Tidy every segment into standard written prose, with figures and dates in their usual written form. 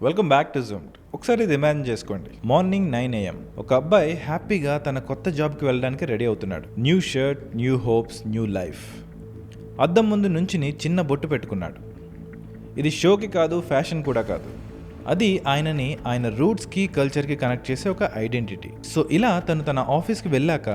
Welcome back to Zoom. ఒకసారి ఇది imagine చేసుకోండి. మార్నింగ్ 9 AM ఒక అబ్బాయి హ్యాపీగా తన కొత్త జాబ్కి వెళ్ళడానికి రెడీ అవుతున్నాడు. New shirt, new hopes, new life. అద్దం ముందు నుంచుని చిన్న బొట్టు పెట్టుకున్నాడు. ఇది షోకి కాదు, ఫ్యాషన్ కూడా కాదు. అది ఆయన రూట్స్కి, కల్చర్కి కనెక్ట్ చేసే ఒక ఐడెంటిటీ. సో ఇలా తన ఆఫీస్కి వెళ్ళాక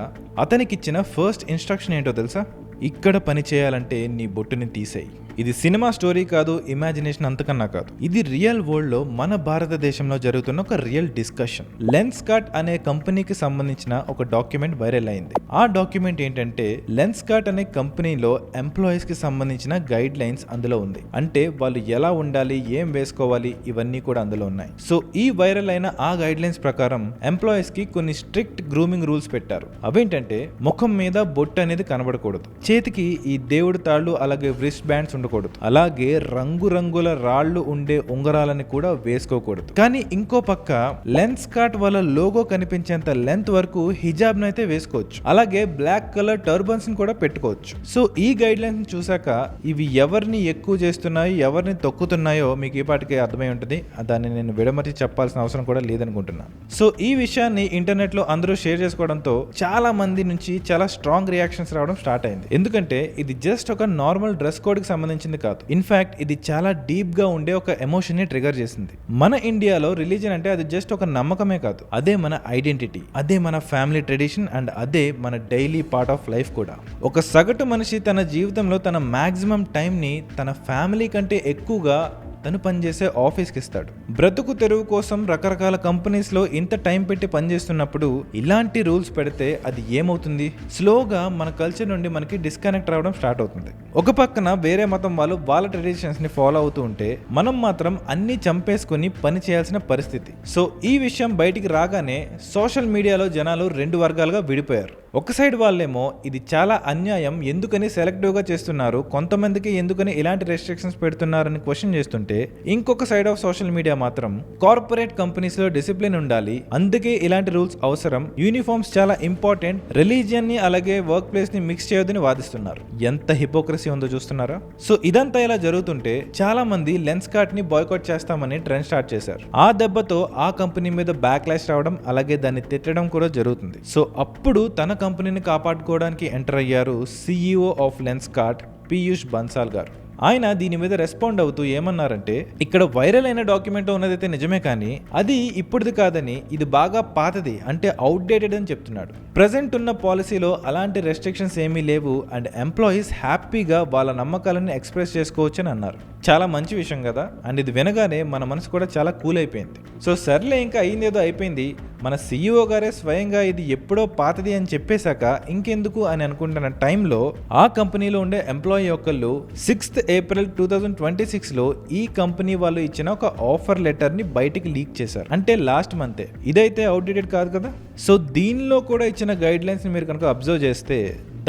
అతనికిచ్చిన ఫస్ట్ ఇన్స్ట్రక్షన్ ఏంటో తెలుసా? ఇక్కడ పని చేయాలంటే నీ బొట్టుని తీసేయి. ఇది సినిమా స్టోరీ కాదు, ఇమాజినేషన్ అంతకన్నా కాదు. ఇది రియల్ వరల్డ్ లో మన భారతదేశంలో జరుగుతున్న ఒక రియల్ డిస్కషన్. లెన్స్కార్ట్ అనే కంపెనీకి సంబంధించిన ఒక డాక్యుమెంట్ వైరల్ అయింది. ఆ డాక్యుమెంట్ ఏంటంటే లెన్స్కార్ట్ అనే కంపెనీలో ఎంప్లాయీస్ కి సంబంధించిన గైడ్ లైన్స్ అందులో ఉంది. అంటే వాళ్ళు ఎలా ఉండాలి, ఏం వేసుకోవాలి, ఇవన్నీ కూడా అందులో ఉన్నాయి. సో ఈ వైరల్ అయిన ఆ గైడ్ లైన్స్ ప్రకారం ఎంప్లాయీస్ కి కొన్ని స్ట్రిక్ట్ గ్రూమింగ్ రూల్స్ పెట్టారు. అవేంటంటే ముఖం మీద బొట్టు అనేది కనబడకూడదు, చేతికి ఈ దేవుడి తాళ్ళు అలాగే రిస్ట్ బ్యాండ్స్ ఉండకూడదు, అలాగే రంగురంగుల రాళ్లు ఉండే ఉంగరాలని కూడా వేసుకోకూడదు. కానీ ఇంకో పక్క లెన్స్కార్ట్ వాళ్ళ లోగో కనిపించేంత లెంత్ వరకు హిజాబ్ నైతే వేసుకోవచ్చు, అలాగే బ్లాక్ కలర్ టర్బన్స్ కూడా పెట్టుకోవచ్చు. సో ఈ గైడ్ లైన్స్ చూసాక ఇవి ఎవరిని ఎక్కువ చేస్తున్నాయో, ఎవరిని తొక్కుతున్నాయో మీకు ఈ పాటికి అర్థమై ఉంటుంది. దాన్ని నేను విడమర్చి చెప్పాల్సిన అవసరం కూడా లేదనుకుంటున్నాను. సో ఈ విషయాన్ని ఇంటర్నెట్ లో అందరూ షేర్ చేసుకోవడంతో చాలా మంది నుంచి చాలా స్ట్రాంగ్ రియాక్షన్స్ రావడం స్టార్ట్ అయింది. ఎందుకంటే ఇది జస్ట్ ఒక నార్మల్ డ్రెస్ కోడ్ కి సంబంధించింది కాదు. ఇన్ఫాక్ట్ ఇది చాలా డీప్ గా ఉండే ఒక ఎమోషన్ ని ట్రిగర్ చేసింది. మన ఇండియాలో రిలీజన్ అంటే అది జస్ట్ ఒక నమ్మకమే కాదు, అదే మన ఐడెంటిటీ, అదే మన ఫ్యామిలీ ట్రెడిషన్, అండ్ అదే మన డైలీ పార్ట్ ఆఫ్ లైఫ్ కూడా. ఒక సగటు మనిషి తన జీవితంలో తన మాక్సిమం టైం ని తన ఫ్యామిలీ కంటే ఎక్కువగా తను పనిచేసే ఆఫీస్కి ఇస్తాడు. బ్రతుకు తెరువు కోసం రకరకాల కంపెనీస్ లో ఇంత టైం పెట్టి పనిచేస్తున్నప్పుడు ఇలాంటి రూల్స్ పెడితే అది ఏమవుతుంది? స్లోగా మన కల్చర్ నుండి మనకి డిస్కనెక్ట్ రావడం స్టార్ట్ అవుతుంది. ఒక పక్కన వేరే మతం వాళ్ళు వాళ్ళ ట్రెడిషన్స్ ని ఫాలో అవుతూ ఉంటే మనం మాత్రం అన్ని చంపేసుకుని పని చేయాల్సిన పరిస్థితి. సో ఈ విషయం బయటికి రాగానే సోషల్ మీడియాలో జనాలు రెండు వర్గాలుగా విడిపోయారు. ఒక సైడ్ వాళ్ళేమో ఇది చాలా అన్యాయం, ఎందుకని సెలెక్టివ్ గా చేస్తున్నారు, కొంతమందికి ఎందుకని ఇలాంటి రెస్ట్రిక్షన్స్ పెడుతున్నారని క్వశ్చన్ చేస్తుంటే, ఇంకొక సైడ్ ఆఫ్ సోషల్ మీడియా మాత్రం కార్పొరేట్ కంపెనీస్ లో డిసిప్లిన్ ఉండాలి, అందుకే ఇలాంటి రూల్స్ అవసరం, యూనిఫామ్స్ చాలా ఇంపార్టెంట్, రిలీజియన్ ని అలాగే వర్క్ ప్లేస్ ని మిక్స్ చేయొద్దని వాదిస్తున్నారు. ఎంత హిపోక్రసీ ఉందో చూస్తున్నారా? సో ఇదంతా ఇలా జరుగుతుంటే చాలా మంది లెన్స్కార్ట్ ని బాయ్కాట్ చేస్తామని ట్రెండ్ స్టార్ట్ చేశారు. ఆ దెబ్బతో ఆ కంపెనీ మీద బ్యాక్లాష్ రావడం అలాగే దాన్ని తిట్టడం కూడా జరుగుతుంది. సో అప్పుడు తన కంపెనీని కాపాడుకోవడానికి ఎంటర్ అయ్యారు CEO ఆఫ్ లెన్స్కార్ట్ పీయూష్ బన్సాల్ గారు. ఆయన దీని మీద రెస్పాండ్ అవుతూ ఏమన్నారంటే, ఇక్కడ వైరల్ అయిన డాక్యుమెంట్ ఉన్నదైతే నిజమే, కానీ అది ఇప్పుడుది కాదని, ఇది బాగా పాతది, అంటే అవుట్డేటెడ్ అని చెప్తున్నాడు. ప్రజెంట్ ఉన్న పాలసీలో అలాంటి రెస్ట్రిక్షన్స్ ఏమీ లేవు అండ్ ఎంప్లాయీస్ హ్యాపీగా వాళ్ళ నమ్మకాలను ఎక్స్ప్రెస్ చేసుకోవచ్చు అని అన్నారు. చాలా మంచి విషయం కదా. అండ్ ఇది వినగానే మన మనసు కూడా చాలా కూల్ అయిపోయింది. సో సర్లే, ఇంకా అయిందేదో అయిపోయింది, మన CEO గారే స్వయంగా ఇది ఎప్పుడో పాతది అని చెప్పేశాక ఇంకెందుకు అని అనుకుంటున్న టైంలో ఆ కంపెనీలో ఉండే ఎంప్లాయీ ఒకళ్ళు 6th ఏప్రిల్ 2026లో ఈ కంపెనీ వాళ్ళు ఇచ్చిన ఒక ఆఫర్ లెటర్ ని బయటికి లీక్ చేశారు. అంటే లాస్ట్ మంతే. ఇదైతే అవుట్డేటెడ్ కాదు కదా. సో దీనిలో కూడా ఇచ్చిన గైడ్ లైన్స్ ని మీరు కనుక అబ్జర్వ్ చేస్తే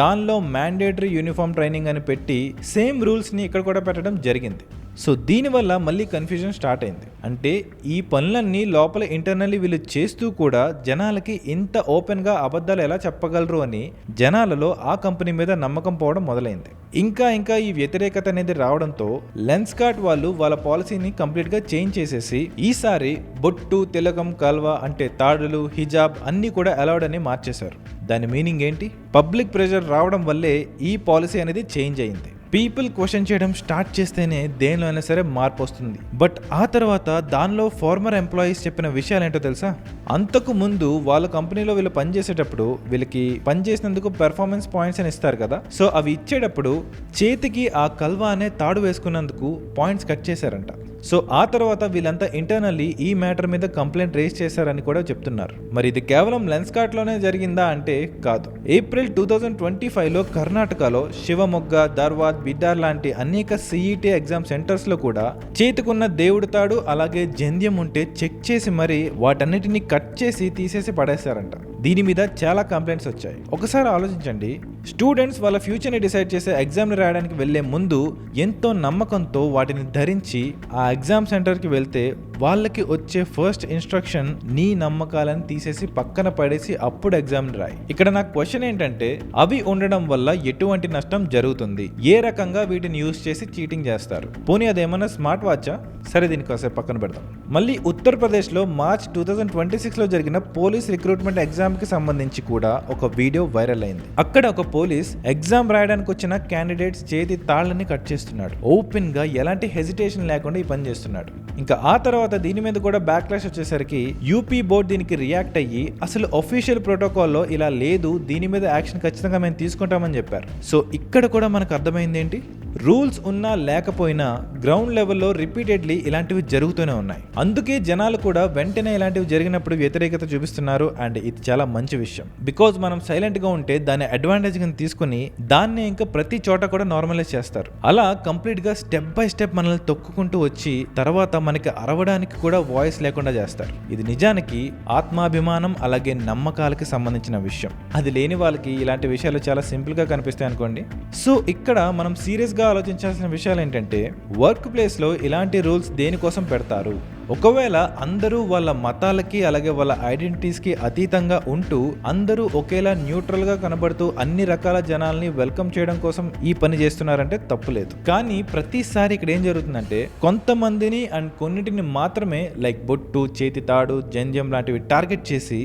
దానిలో మ్యాండేటరీ యూనిఫామ్ ట్రైనింగ్ అని పెట్టి సేమ్ రూల్స్ ని ఇక్కడ కూడా పెట్టడం జరిగింది. సో దీనివల్ల మళ్ళీ కన్ఫ్యూజన్ స్టార్ట్ అయింది. అంటే ఈ పనులన్నీ లోపల ఇంటర్నల్లీ వీళ్ళు చేస్తూ కూడా జనాలకి ఇంత ఓపెన్గా అబద్ధాలు ఎలా చెప్పగలరు అని జనాలలో ఆ కంపెనీ మీద నమ్మకం పోవడం మొదలైంది. ఇంకా ఈ వ్యతిరేకత అనేది రావడంతో లెన్స్కార్ట్ వాళ్ళు వాళ్ళ పాలసీని కంప్లీట్గా చేంజ్ చేసేసి ఈసారి బొట్టు, తిలకం, కల్వా అంటే తాడులు, హిజాబ్ అన్నీ కూడా అలౌడ్ అని మార్చేశారు. దాని మీనింగ్ ఏంటి? పబ్లిక్ ప్రెషర్ రావడం వల్లే ఈ పాలసీ అనేది చేంజ్ అయింది. పీపుల్ క్వశ్చన్ చేయడం స్టార్ట్ చేస్తేనే దేనిలో అయినా సరే మార్పు వస్తుంది. బట్ ఆ తర్వాత దానిలో ఫార్మర్ ఎంప్లాయీస్ చెప్పిన విషయాలు ఏంటో తెలుసా? అంతకు ముందు వాళ్ళ కంపెనీలో వీళ్ళు పనిచేసేటప్పుడు వీళ్ళకి పనిచేసినందుకు పెర్ఫార్మెన్స్ పాయింట్స్ అని ఇస్తారు కదా. సో అవి ఇచ్చేటప్పుడు చేతికి ఆ కల్వా అనే తాడు వేసుకున్నందుకు పాయింట్స్ కట్ చేశారంట. సో ఆ తర్వాత వీళ్ళంతా ఇంటర్నల్లీ ఈ మ్యాటర్ మీద కంప్లైంట్ రేస్ చేశారని కూడా చెప్తున్నారు. మరి ఇది కేవలం లెన్స్కార్ట్ లోనే జరిగిందా అంటే కాదు. ఏప్రిల్ 2025లో కర్ణాటకలో శివమొగ్గ, ధర్వాద్, బిడ్డార్ లాంటి అనేక CET ఎగ్జామ్ సెంటర్స్ లో కూడా చేతికున్న దేవుడి తాడు అలాగే జంధ్యం ఉంటే చెక్ చేసి మరి వాటన్నిటిని కట్ చేసి తీసేసి పడేశారంట. దీని మీద చాలా కంప్లైంట్స్ వచ్చాయి. ఒకసారి ఆలోచించండి, స్టూడెంట్స్ వాళ్ళ ఫ్యూచర్ని డిసైడ్ చేసే ఎగ్జామ్ని రాయడానికి వెళ్లే ముందు ఎంతో నమ్మకంతో వాటిని ధరించి ఆ ఎగ్జామ్ సెంటర్కి వెళ్తే వాళ్ళకి వచ్చే ఫస్ట్ ఇన్స్ట్రక్షన్ నీ నమ్మకాలను తీసేసి పక్కన పడేసి అప్పుడు ఎగ్జామ్ రాయి. ఇక్కడ నాకు క్వశ్చన్ ఏంటంటే, అవి ఉండడం వల్ల ఎటువంటి నష్టం జరుగుతుంది, ఏ రకంగా వీటిని యూజ్ చేసి చీటింగ్ చేస్తారు? పోనీ అదేమన్నా స్మార్ట్ వాచా? సరే, దీనికి కాసేపు పక్కన పెడదాం. మళ్ళీ ఉత్తరప్రదేశ్లో మార్చ్ 2026లో జరిగిన పోలీస్ రిక్రూట్మెంట్ ఎగ్జామ్కి సంబంధించి కూడా ఒక వీడియో వైరల్ అయింది. అక్కడ ఒక పోలీస్ ఎగ్జామ్ రాయడానికి వచ్చిన క్యాండిడేట్స్ చేతి తాళ్ళని కట్ చేస్తున్నాడు. ఓపెన్ గా ఎలాంటి హెజిటేషన్ లేకుండా ఈ పని చేస్తున్నాడు. ఇంకా ఆ తర్వాత దీని మీద కూడా బ్యాక్లాష్ వచ్చేసరికి యూపీ బోర్డు దీనికి రియాక్ట్ అయ్యి అసలు అఫీషియల్ ప్రోటోకాల్లో ఇలా లేదు, దీని మీద యాక్షన్ ఖచ్చితంగా మేము తీసుకుంటామని చెప్పారు. సో ఇక్కడ కూడా మనకు అర్థమైంది ఏంటి, రూల్స్ ఉన్నా లేకపోయినా గ్రౌండ్ లెవెల్లో రిపీటెడ్లీ ఇలాంటివి జరుగుతూనే ఉన్నాయి. అందుకే జనాలు కూడా వెంటనే ఇలాంటివి జరిగినప్పుడు వ్యతిరేకత చూపిస్తున్నారు. అండ్ ఇది చాలా మంచి విషయం. బికాజ్ మనం సైలెంట్ గా ఉంటే దాన్ని అడ్వాంటేజ్ గా తీసుకుని దాన్ని ఇంకా ప్రతి చోట కూడా నార్మలైజ్ చేస్తారు. అలా కంప్లీట్ గా స్టెప్ బై స్టెప్ మనల్ని తొక్కుకుంటూ వచ్చి తర్వాత మనకి అరవడానికి కూడా వాయిస్ లేకుండా చేస్తారు. ఇది నిజానికి ఆత్మాభిమానం అలాగే నమ్మకాలకి సంబంధించిన విషయం. అది లేని వాళ్ళకి ఇలాంటి విషయాలు చాలా సింపుల్ గా కనిపిస్తాయి అనుకోండి. సో ఇక్కడ మనం సీరియస్ గా ఆలోచించాల్సిన విషయాలు ఏంటంటే, వర్క్ ప్లేస్ లో ఇలాంటి రూల్స్ దేనికోసం పెడతారు? ఒకవేళ అందరూ వాళ్ళ మతాలకి అలాగే వాళ్ళ ఐడెంటిటీస్కి అతీతంగా ఉంటూ అందరూ ఒకేలా న్యూట్రల్ గా కనబడుతూ అన్ని రకాల జనాల్ని వెల్కమ్ చేయడం కోసం ఈ పని చేస్తున్నారంటే తప్పులేదు. కానీ ప్రతిసారి ఇక్కడ ఏం జరుగుతుందంటే, కొంతమందిని అండ్ కొన్నిటిని మాత్రమే లైక్ బొట్టు, చేతి తాడు, జంజం లాంటివి టార్గెట్ చేసి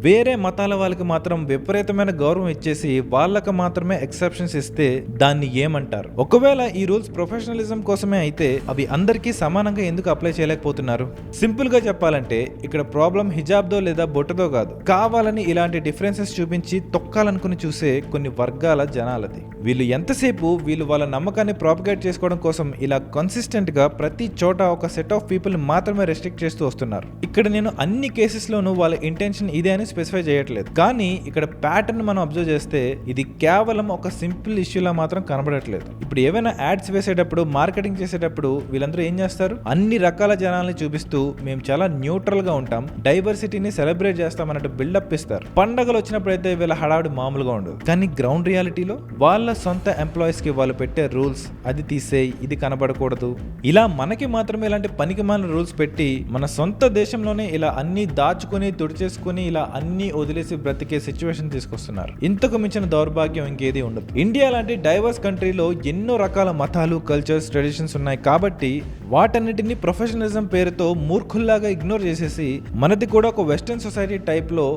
వేరే మతాల వాళ్ళకి మాత్రం విపరీతమైన గౌరవం ఇచ్చేసి వాళ్ళకి మాత్రమే ఎక్సెప్షన్స్ ఇస్తే దాన్ని ఏమంటారు? ఒకవేళ ఈ రూల్స్ ప్రొఫెషనలిజం కోసమే అయితే అవి అందరికీ సమానంగా ఎందుకు అప్లై చేయలేకపోతున్నారు? సింపుల్ గా చెప్పాలంటే ఇక్కడ ప్రాబ్లం హిజాబ్దో లేదా బొట్టుతో కాదు, కావాలని ఇలాంటి డిఫరెన్సెస్ చూపించి తొక్కాలనుకుని చూసే కొన్ని వర్గాల జనాలది. వీళ్ళు ఎంతసేపు వీళ్ళు వాళ్ళ నమ్మకాన్ని ప్రాపగేట్ చేసుకోవడం కోసం ఇలా కన్సిస్టెంట్ గా ప్రతి చోట ఒక సెట్ ఆఫ్ పీపుల్ మాత్రమే రెస్ట్రిక్ట్ చేస్తూ వస్తున్నారు. ఇక్కడ నేను అన్ని కేసెస్లోనూ వాళ్ళ ఇంటెన్షన్ ఇదే అని స్పెసిఫై చేయట్లేదు. కానీ ఇక్కడ ప్యాటర్న్ మనం అబ్జర్వ్ చేస్తే ఇది కేవలం ఒక సింపుల్ ఇష్యూలా మాత్రం కనబడట్లేదు. ఇప్పుడు ఏవైనా యాడ్స్ వేసేటప్పుడు, మార్కెటింగ్ చేసేటప్పుడు వీళ్ళందరూ ఏం చేస్తారు? అన్ని రకాల జనాల్ని చూపిస్తూ మేము చాలా న్యూట్రల్ గా ఉంటాం, డైవర్సిటీని సెలబ్రేట్ చేస్తాం అన్నట్టు బిల్డప్ ఇస్తారు. పండగలు వచ్చినప్పుడైతే వీళ్ళ హడావుడి మామూలుగా ఉండదు. కానీ గ్రౌండ్ రియాలిటీలో వాళ్ళ సొంత ఎంప్లాయీస్ కి వాళ్ళు పెట్టే రూల్స్, అది తీసేయి, ఇది కనబడకూడదు, ఇలా మనకి మాత్రమే ఇలాంటి పనికిమాలిన రూల్స్ పెట్టి మన సొంత దేశంలోనే ఇలా అన్ని దాచుకుని తుడిచేసుకుని ఇలా అన్ని వదిలేసి బ్రతికే సిచ్యువేషన్ తీసుకొస్తున్నారు. ఇంతకు మించిన దౌర్భాగ్యం ఇంకేది ఉండదు. ఇండియా లాంటి డైవర్స్ కంట్రీలో ఎన్నో రకాల మతాలు, కల్చర్స్, ట్రెడిషన్స్ ఉన్నాయి కాబట్టి వాటన్నిటిని ప్రొఫెషనలిజం పేరుతో మూర్ఖుల్లాగా ఇగ్నోర్ చేసేసి మనది కూడా ఒక వెస్టర్న్ సొసైటీ టైప్ లో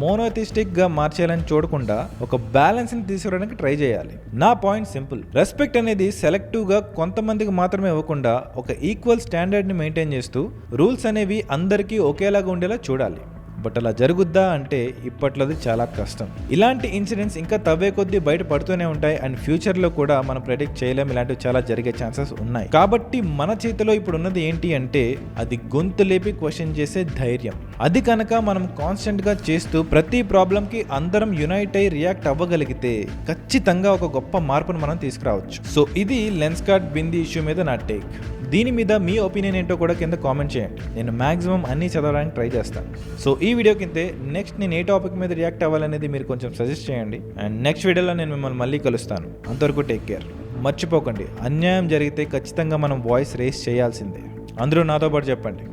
మోనోథిస్టిక్ గా మార్చేయాలని చూడకుండా ఒక బ్యాలెన్స్ ని తీసుకురావడానికి ట్రై చేయాలి. నా పాయింట్ సింపుల్, రెస్పెక్ట్ అనేది సెలెక్టివ్ గా కొంతమందికి మాత్రమే ఇవ్వకుండా ఒక ఈక్వల్ స్టాండర్డ్ ని మెయింటైన్ చేస్తూ రూల్స్ అనేవి అందరికీ ఒకేలాగా ఉండేలా చూడాలి. బట్ అలా జరుగుద్దా అంటే ఇప్పట్లోది చాలా కష్టం. ఇలాంటి ఇన్సిడెంట్స్ ఇంకా తవ్వే కొద్దీ బయట పడుతూనే ఉంటాయి. అండ్ ఫ్యూచర్ లో కూడా మనం ప్రెడిక్ట్ చేయలేం, ఇలాంటివి చాలా జరిగే ఛాన్సెస్ ఉన్నాయి. కాబట్టి మన చేతిలో ఇప్పుడు ఉన్నది ఏంటి అంటే, అది గొంతు లేపి క్వశ్చన్ చేసే ధైర్యం. అది కనుక మనం కాన్స్టెంట్ గా చేస్తూ ప్రతి ప్రాబ్లం కి అందరం యునైట్ అయి రియాక్ట్ అవ్వగలిగితే ఖచ్చితంగా ఒక గొప్ప మార్పును మనం తీసుకురావచ్చు. సో ఇది లెన్స్కార్ట్ బిందీ ఇష్యూ మీద నా టేక్. దీని మీద మీ ఒపీనియన్ ఏంటో కూడా కింద కామెంట్ చేయండి. నేను మాక్సిమం అన్ని చదవడానికి ట్రై చేస్తాను. సో ఈ వీడియో కింద నెక్స్ట్ నేను ఏ టాపిక్ మీద రియాక్ట్ అవ్వాలనేది మీరు కొంచెం సజెస్ట్ చేయండి. అండ్ నెక్స్ట్ వీడియోలో నేను మిమ్మల్ని మళ్ళీ కలుస్తాను. అంతవరకు టేక్ కేర్. మర్చిపోకండి, అన్యాయం జరిగితే ఖచ్చితంగా మనం వాయిస్ రేస్ చేయాల్సిందే. అందరూ నాతో పాటు చెప్పండి,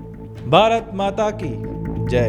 భారత్ మాతాకి జై.